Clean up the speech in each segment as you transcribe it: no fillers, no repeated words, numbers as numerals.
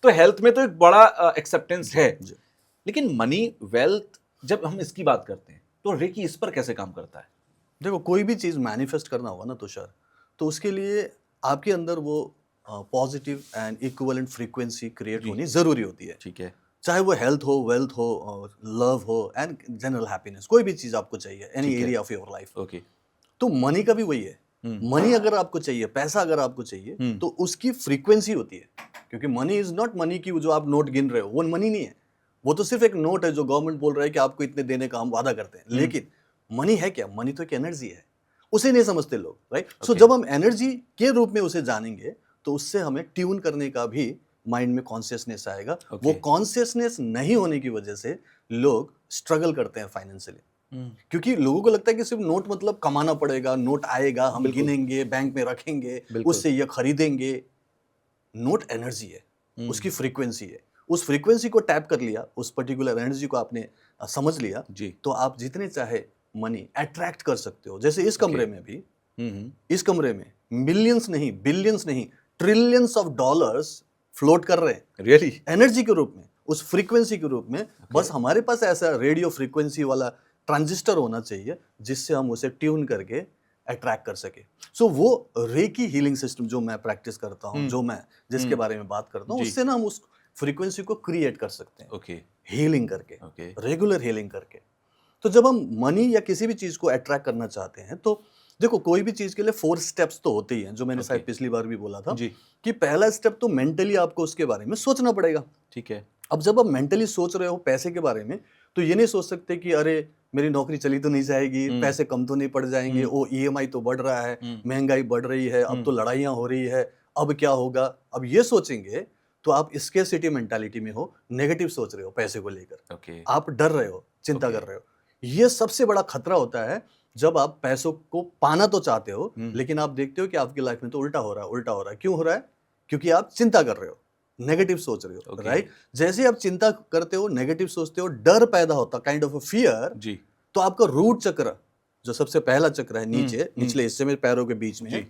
तो हेल्थ में तो एक बड़ा एक्सेप्टेंस है, लेकिन मनी, वेल्थ, जब हम इसकी बात करते हैं तो रेकी इस पर कैसे काम करता है? देखो, कोई भी चीज़ मैनिफेस्ट करना होगा ना तुषार, तो उसके लिए आपके अंदर वो positive and equivalent frequency create जी। होनी ज़रूरी होती है। ठीक है। चाहे वो हेल्थ हो, वेल्थ हो, और लव हो एंड जनरल हैप्पीनेस, कोई भी चीज़ आपको चाहिए, एनी ठीक है। Area of your life. Okay. तो मनी का भी वही है। मनी अगर आपको चाहिए, पैसा अगर आपको चाहिए, तो उसकी फ्रीक्वेंसी होती है। क्योंकि मनी इज नॉट मनी की जो आप नोट गिन रहे हो, वो मनी नहीं है। वो तो सिर्फ एक नोट है जो गवर्नमेंट बोल रहा है कि आपको इतने देने का हम वादा करते हैं। लेकिन मनी है क्या? मनी तो एक एनर्जी है। उसे नहीं समझते लोग, राइट? सो Okay. जब हम एनर्जी के रूप में उसे जानेंगे, तो उससे हमें ट्यून करने का भी माइंड में कॉन्शियसनेस आएगा। वो Okay. कॉन्शियसनेस नहीं होने की वजह से लोग स्ट्रगल करते हैं फाइनेंशियली। क्योंकि लोगों को लगता है कि सिर्फ नोट मतलब कमाना पड़ेगा, नोट आएगा, हम बिल्कुल। गिनेंगे, बैंक में रखेंगे, बिल्कुल। उससे ये खरीदेंगे। नोट एनर्जी है, उसकी फ्रीक्वेंसी है। उस फ्रीक्वेंसी को टैप कर लिया, उस पर्टिकुलर एनर्जी को आपने समझ लिया, जी। तो आप जितने चाहे मनी अट्रैक्ट कर सकते हो। जैसे इस Okay. कमरे में भी, इस कमरे में मिलियंस नहीं, बिलियंस नहीं, ट्रिलियंस ऑफ डॉलर्स फ्लोट कर रहे हैं रियली? एनर्जी के रूप में, उस फ्रीक्वेंसी के रूप में। बस हमारे पास ऐसा रेडियो फ्रीक्वेंसी वाला ट्रांजिस्टर होना चाहिए जिससे हम उसे ट्यून करके अट्रैक्ट कर सके। सो वो रेकी हीलिंग सिस्टम जो मैं प्रैक्टिस करता हूँ, जो मैं जिसके बारे में बात करता हूँ, जी। उससे ना हम उस फ्रीक्वेंसी को क्रिएट कर सकते हैं, ओके। हीलिंग करके, ओके। रेगुलर हीलिंग करके। तो जब हम मनी या किसी भी चीज को अट्रैक्ट करना चाहते हैं, तो देखो, कोई भी चीज के लिए 4 स्टेप्स तो होते ही हैं, जो मैंने शायद पिछली बार भी बोला था जी। कि पहला स्टेप तो मेंटली आपको उसके बारे में सोचना पड़ेगा। ठीक है। अब जब आप मेंटली सोच रहे हो पैसे के बारे में, तो ये नहीं सोच सकते कि अरे मेरी नौकरी चली तो नहीं जाएगी, पैसे कम तो नहीं पड़ जाएंगे, ओ ईएमआई तो बढ़ रहा है, महंगाई बढ़ रही है, अब तो लड़ाइयाँ हो रही है, अब क्या होगा। अब ये सोचेंगे तो आप स्केर्सिटी मेंटालिटी में हो, नेगेटिव सोच रहे हो पैसे को लेकर, ओके। आप डर रहे हो, चिंता कर रहे हो। ये सबसे बड़ा खतरा होता है जब आप पैसों को पाना तो चाहते हो, लेकिन आप देखते हो कि आपकी लाइफ में तो उल्टा हो रहा है, उल्टा हो रहा है। क्यों हो रहा है? क्योंकि आप चिंता कर रहे हो, नेगेटिव सोच रहे हो, राइट? जैसे आप चिंता करते हो, नेगेटिव सोचते हो, डर पैदा होता, काइंड ऑफ अ फियर, जी। तो आपका रूट चक्र, जो सबसे पहला चक्र है नीचे, निचले हिस्से में पैरों के बीच में,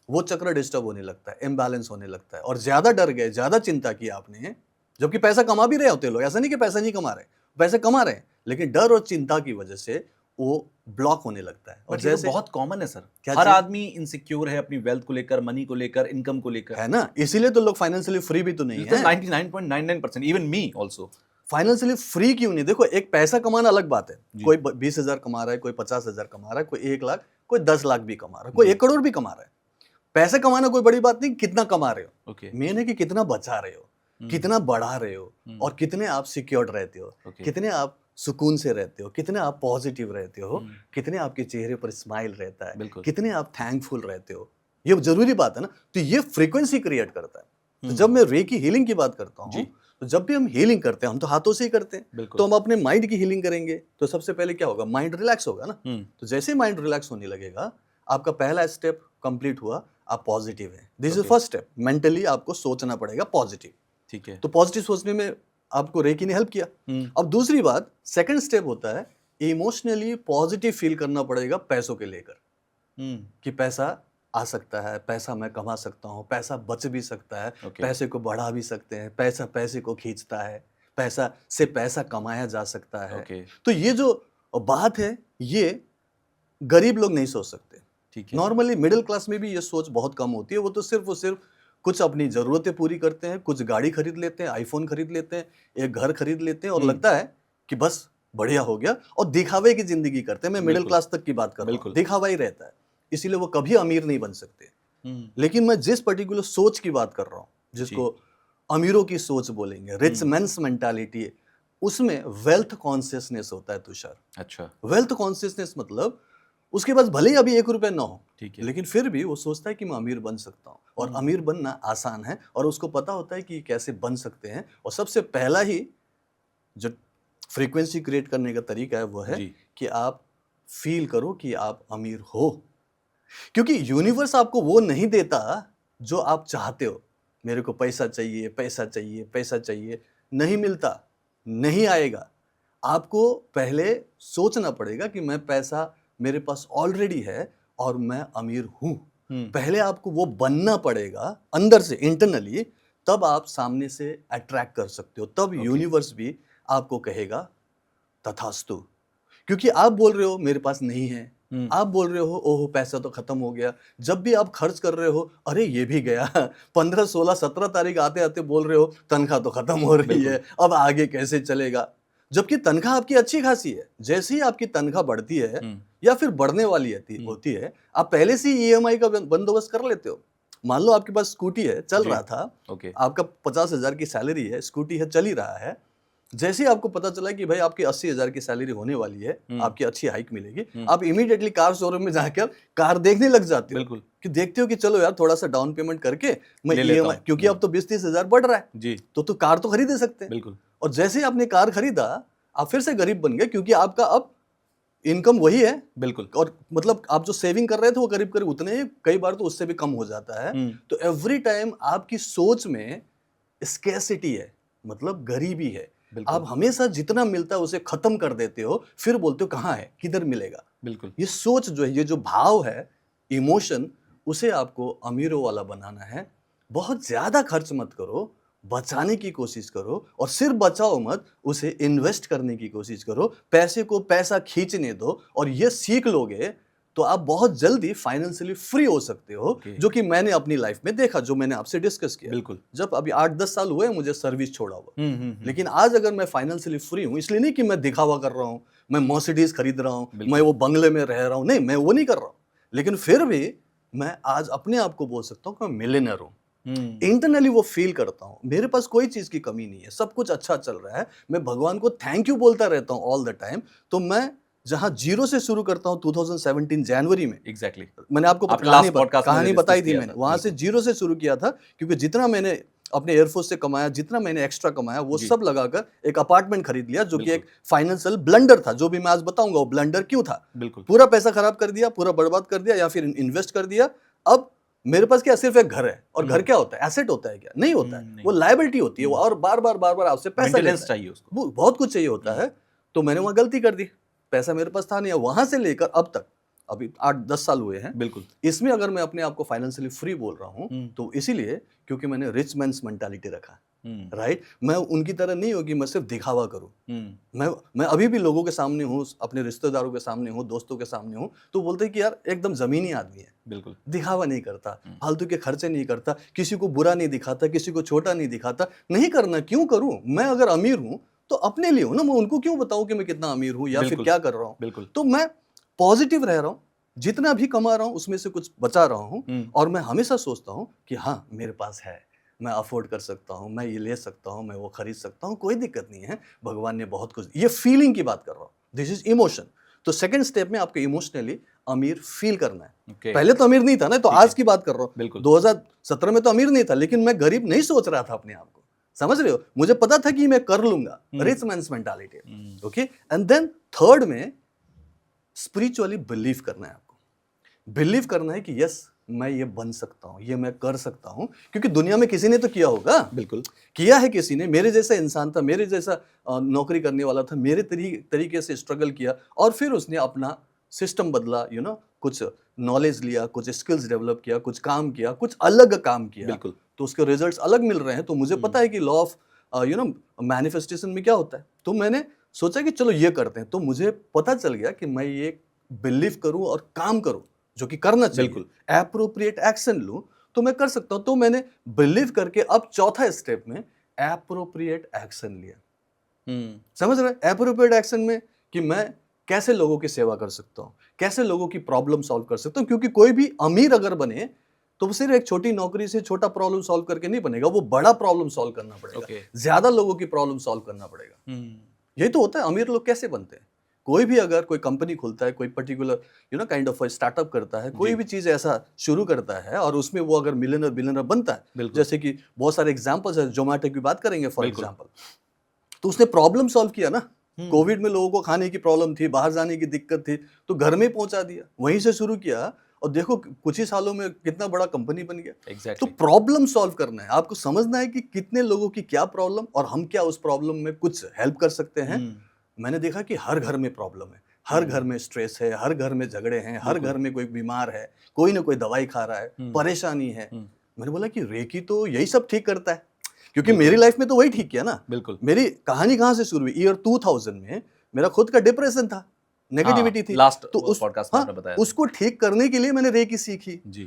वो चक्र डिस्टर्ब होने लगता है, इम्बैलेंस होने लगता है। और ज्यादा डर गए, ज्यादा चिंता की आपने, जबकि पैसा कमा भी रहे होते लोग, ऐसा नहीं कि पैसा नहीं कमा रहे, पैसे कमा रहे हैं, लेकिन डर और चिंता की वजह से वो ब्लॉक होने लगता है। और बट ये तो बहुत कॉमन है सर, हर चीज़? आदमी इनसिक्योर है अपनी वेल्थ को लेकर, मनी को लेकर, इनकम को लेकर, है ना, इसीलिए तो लोग फाइनेंशियली फ्री भी तो नहीं है। 99.99%, even me also. Financially free क्यों नहीं? देखो, एक पैसा कमाना अलग बात है, कोई 20,000 कमा रहा है, कोई 50,000 कमा रहा है, कोई 1 लाख, कोई 10 लाख भी कमा रहा है, कोई 1 करोड़ भी कमा रहा है। पैसे कमाना कोई बड़ी बात नहीं, कितना कमा रहे हो, मेन है कि कितना बचा रहे हो, कितना बढ़ा रहे हो, और कितने आप सिक्योर्ड रहते हो, कितने आप सुकून से रहते हो, कितने आप पॉजिटिव रहते हो, कितने आपके चेहरे पर स्माइल रहता है, कितने आप थैंकफुल रहते हो। ये जरूरी बात है ना, तो ये फ्रीक्वेंसी क्रिएट करता है। तो जब मैं रेकी हीलिंग की बात करता हूँ, तो जब भी हम हीलिंग करते हैं, हम तो हाथों से ही करते हैं, तो हम अपने माइंड की हीलिंग करेंगे, तो सबसे पहले क्या होगा? माइंड रिलैक्स होगा ना। तो जैसे ही माइंड रिलैक्स होने लगेगा, आपका पहला स्टेप कंप्लीट हुआ, आप पॉजिटिव हैं। This is first step, mentally आपको सोचना पड़ेगा पॉजिटिव। ठीक है। तो पॉजिटिव सोचने में आपको रेकी ने हेल्प किया। अब दूसरी बात, सेकंड स्टेप होता है इमोशनली पॉजिटिव फील करना पड़ेगा पैसों के लेकर, कि पैसा आ सकता है, पैसा मैं कमा सकता हूँ, पैसा बच भी सकता है, पैसे को बढ़ा भी सकते हैं, पैसा पैसे को खींचता है, पैसा से पैसा कमाया जा सकता है। तो ये जो बात है, ये गरीब लोग नहीं सोच सकते। नॉर्मली मिडिल क्लास में भी ये सोच बहुत कम होती है। वो तो सिर्फ कुछ अपनी जरूरतें पूरी करते हैं, कुछ गाड़ी खरीद लेते हैं, आईफोन खरीद लेते हैं, एक घर खरीद लेते हैं, और लगता है कि बस बढ़िया हो गया, और दिखावे की जिंदगी करते हैं। मैं मिडिल क्लास तक की बात कर रहा हूँ, दिखावा ही रहता है, इसीलिए वो कभी अमीर नहीं बन सकते। लेकिन मैं जिस पर्टिकुलर सोच की बात कर रहा हूँ, जिसको अमीरों की सोच बोलेंगे, रिच मेंस मेंटालिटी, उसमें वेल्थ कॉन्शियसनेस होता है तुषार। अच्छा। वेल्थ कॉन्शियसनेस मतलब उसके पास भले ही अभी 1 रुपया ना हो, लेकिन फिर भी वो सोचता है कि मैं अमीर बन सकता हूँ, और अमीर बनना आसान है, और उसको पता होता है कि कैसे बन सकते हैं। और सबसे पहला ही जो फ्रीक्वेंसी क्रिएट करने का तरीका है वो है कि आप फील करो कि आप अमीर हो, क्योंकि यूनिवर्स आपको वो नहीं देता जो आप चाहते हो। मेरे को पैसा चाहिए, पैसा चाहिए, पैसा चाहिए, नहीं मिलता, नहीं आएगा। आपको पहले सोचना पड़ेगा कि मैं पैसा मेरे पास ऑलरेडी है और मैं अमीर हूं। पहले आपको वो बनना पड़ेगा अंदर से, इंटरनली, तब आप सामने से अट्रैक्ट कर सकते हो, तब यूनिवर्स भी आपको कहेगा तथास्तु। क्योंकि आप बोल रहे हो मेरे पास नहीं है, आप बोल रहे हो ओहो पैसा तो खत्म हो गया, जब भी आप खर्च कर रहे हो अरे ये भी गया 15, 16, 17 तारीख आते आते बोल रहे हो तनख्वाह तो खत्म हो रही है, अब आगे कैसे चलेगा। जबकि तनख्वाह आपकी अच्छी खासी है, जैसे ही आपकी तनख्वाह बढ़ती है या फिर बढ़ने वाली होती है, आप पहले से ही ईएमआई का बंदोबस्त कर लेते हो। मान लो आपके पास स्कूटी है, चल रहा था, आपका 50,000 की सैलरी है, स्कूटी है, चल ही रहा है। जैसे ही आपको पता चला कि भाई आपकी 80,000 की सैलरी होने वाली है, आपकी अच्छी हाइक मिलेगी, आप इमीडिएटली कार शोरूम में जाकर कार देखने लग जाते हो। बिल्कुल। कि देखते हो कि चलो यार थोड़ा सा डाउन पेमेंट करके मैं ईएमआई, क्योंकि अब तो 20-30 हजार बढ़ रहा है जी, तो कार तो खरीद सकते हैं। बिल्कुल। और जैसे ही आपने कार खरीदा, आप फिर से गरीब बन गए, क्योंकि आपका अब इनकम वही है। बिल्कुल। और मतलब आप जो सेविंग कर रहे थे वो करीब करीब उतने ही, कई बार तो उससे भी कम हो जाता है। तो एवरी टाइम आपकी सोच में स्कैर्सिटी है, मतलब गरीबी है। आप हमेशा जितना मिलता है उसे खत्म कर देते हो, फिर बोलते हो कहाँ है, किधर मिलेगा। बिल्कुल। ये सोच जो है, ये जो भाव है, इमोशन, उसे आपको अमीरों वाला बनाना है। बहुत ज्यादा खर्च मत करो, बचाने की कोशिश करो, और सिर्फ बचाओ मत, उसे इन्वेस्ट करने की कोशिश करो। पैसे को पैसा खींचने दो, और ये सीख लोगे तो आप बहुत जल्दी फाइनेंशियली फ्री हो सकते हो। जो कि मैंने अपनी लाइफ में देखा, जो मैंने आपसे डिस्कस किया। बिल्कुल। जब अभी 8-10 साल हुए मुझे सर्विस छोड़ा हुआ, लेकिन आज अगर मैं फाइनेंशियली फ्री हूँ, इसलिए नहीं कि मैं दिखावा कर रहा हूँ, मैं मर्सिडीज खरीद रहा हूँ, मैं वो बंगले में रह रहा हूँ, नहीं, मैं वो नहीं कर रहा हूँ। लेकिन फिर भी मैं आज अपने आप को बोल सकता हूँ कि मैं मिलियनर हूँ। इंटरनली वो फील करता हूँ, मेरे पास कोई चीज की कमी नहीं है, सब कुछ अच्छा चल रहा है। मैं भगवान को थैंक यू बोलता रहता हूँ ऑल द टाइम। तो मैं जहां जीरो से शुरू करता हूं 2017 जनवरी में, एग्जैक्टली मैंने आपको कहानी बताई थी, मैंने वहां से जीरो से शुरू किया था। क्योंकि जितना मैंने अपने एयरफोर्स से कमाया, जितना मैंने एक्स्ट्रा कमाया, वो सब लगाकर एक अपार्टमेंट खरीद लिया, जो कि एक फाइनेंशियल ब्लंडर था, जो भी मैं आज बताऊंगा वो ब्लंडर क्यों था। बिल्कुल। पूरा पैसा खराब कर दिया, पूरा बर्बाद कर दिया, या फिर इन्वेस्ट कर दिया। अब मेरे पास क्या सिर्फ एक घर है, और घर क्या होता है, एसेट होता है क्या? नहीं होता है, वो लायबिलिटी होती है, और बार बार आपसे पैसा चाहिए, उसको बहुत कुछ चाहिए होता है। तो मैंने वहां गलती कर दी, पैसा मेरे पास था नहीं। वहां से लेकर अब तक, अभी 8-10 साल हुए हैं। बिल्कुल। इसमें अगर मैं अपने आप को फाइनेंशियली फ्री बोल रहा हूं, तो इसीलिए क्योंकि मैंने रिच मैन्स मेंटालिटी रखा, राइट। मैं उनकी तरह नहीं होगी, मैं सिर्फ दिखावा करूं। मैं अभी भी लोगों के सामने हूं, अपने रिश्तेदारों के सामने हूं, दोस्तों के सामने हूं, तो बोलते हैं कि यार एकदम जमीनी आदमी है। बिल्कुल। दिखावा नहीं करता, फालतू के खर्चे नहीं करता, किसी को बुरा नहीं दिखाता, किसी को छोटा नहीं दिखाता। नहीं करना, क्यों करूं? मैं अगर अमीर हूं तो अपने लिए हूं ना, मैं उनको क्यों बताऊं कि मैं कितना अमीर हूं या फिर क्या कर रहा हूं। बिल्कुल। तो मैं पॉजिटिव रह रहा हूं, जितना भी कमा रहा हूं उसमें से कुछ बचा रहा हूं, और मैं हमेशा सोचता हूं कि हाँ मेरे पास है, मैं अफोर्ड कर सकता हूं, मैं ये ले सकता हूं, मैं वो खरीद सकता हूं, कोई दिक्कत नहीं है, भगवान ने बहुत कुछ। ये फीलिंग की बात कर रहा हूं, दिस इज इमोशन। तो सेकंड स्टेप में आपको इमोशनली अमीर फील करना है। पहले तो अमीर नहीं था ना, तो आज की बात कर रहा हूं। 2017 में तो अमीर नहीं था, लेकिन मैं गरीब नहीं सोच रहा था अपने आप को, समझ रहे हो? मुझे पता था कि मैं कर लूंगा, rich man's mentality. Okay. And then third में स्पिरिचुअली बिलीव करना है आपको। बिलीव करना है कि यस मैं ये बन सकता हूं, ये मैं कर सकता हूं, क्योंकि दुनिया में किसी ने तो किया होगा। बिल्कुल किया है किसी ने, मेरे जैसा इंसान था, मेरे जैसा नौकरी करने वाला था, मेरे तरीके से स्ट्रगल किया, और फिर उसने अपना सिस्टम बदला, कुछ नॉलेज लिया, कुछ स्किल्स डेवलप किया, कुछ काम किया, कुछ अलग काम किया। बिल्कुल। तो उसके रिजल्ट्स अलग मिल रहे हैं। तो मुझे पता है कि लॉ ऑफ मैनिफेस्टेशन में क्या होता है। तो मैंने सोचा कि चलो ये करते हैं। तो मुझे पता चल गया कि मैं ये बिलीव करूं और काम करूं, जो कि करना चाहिए। बिल्कुल। एप्रोप्रिएट एक्शन लूं तो मैं कर सकता हूं। तो मैंने बिलीव करके अब चौथा स्टेप में एप्रोप्रिएट एक्शन लिया। समझ रहे? एप्रोप्रिएट एक्शन में कि मैं कैसे लोगों की सेवा कर सकता हूं, कैसे लोगों की प्रॉब्लम सॉल्व कर सकता हूं। क्योंकि कोई भी अमीर अगर बने तो वो सिर्फ एक छोटी नौकरी से छोटा प्रॉब्लम सॉल्व करके नहीं बनेगा, वो बड़ा प्रॉब्लम सॉल्व करना पड़ेगा। ज्यादा लोगों की प्रॉब्लम सॉल्व करना पड़ेगा। यही तो होता है। अमीर लोग कैसे बनते हैं? कोई भी अगर कोई कंपनी खुलता है, कोई पर्टिकुलर काइंड ऑफ स्टार्टअप करता है, कोई भी चीज ऐसा शुरू करता है, और उसमें वो अगर मिलियनर बिलियनर बनता है, जैसे कि बहुत सारे एग्जांपल्स है, जोमेटो की बात करेंगे फॉर एग्जांपल, तो उसने प्रॉब्लम सॉल्व किया ना। कोविड में लोगों को खाने की प्रॉब्लम थी, बाहर जाने की दिक्कत थी, तो घर में पहुंचा दिया, वहीं से शुरू किया, और देखो कुछ ही सालों में कितना बड़ा कंपनी बन गया। Exactly. तो प्रॉब्लम सॉल्व करना है, आपको समझना है कि कितने लोगों की क्या प्रॉब्लम, और हम क्या उस प्रॉब्लम में कुछ हेल्प कर सकते हैं। मैंने देखा कि हर घर में प्रॉब्लम है, हर घर में स्ट्रेस है, हर घर में झगड़े हैं, हर घर में कोई बीमार है, कोई ना कोई दवाई खा रहा है, परेशानी है। मैंने बोला कि रेकी तो यही सब ठीक करता है। क्योंकि मेरी लाइफ में तो वही ठीक किया ना। बिल्कुल। मेरी कहानी कहाँ से शुरू हुई? ईयर 2000 में मेरा खुद का डिप्रेशन था, नेगेटिविटी थी। लास्ट तो उस पॉडकास्ट में आपने बताया था। उसको ठीक करने के लिए मैंने रेकी सीखी। जी।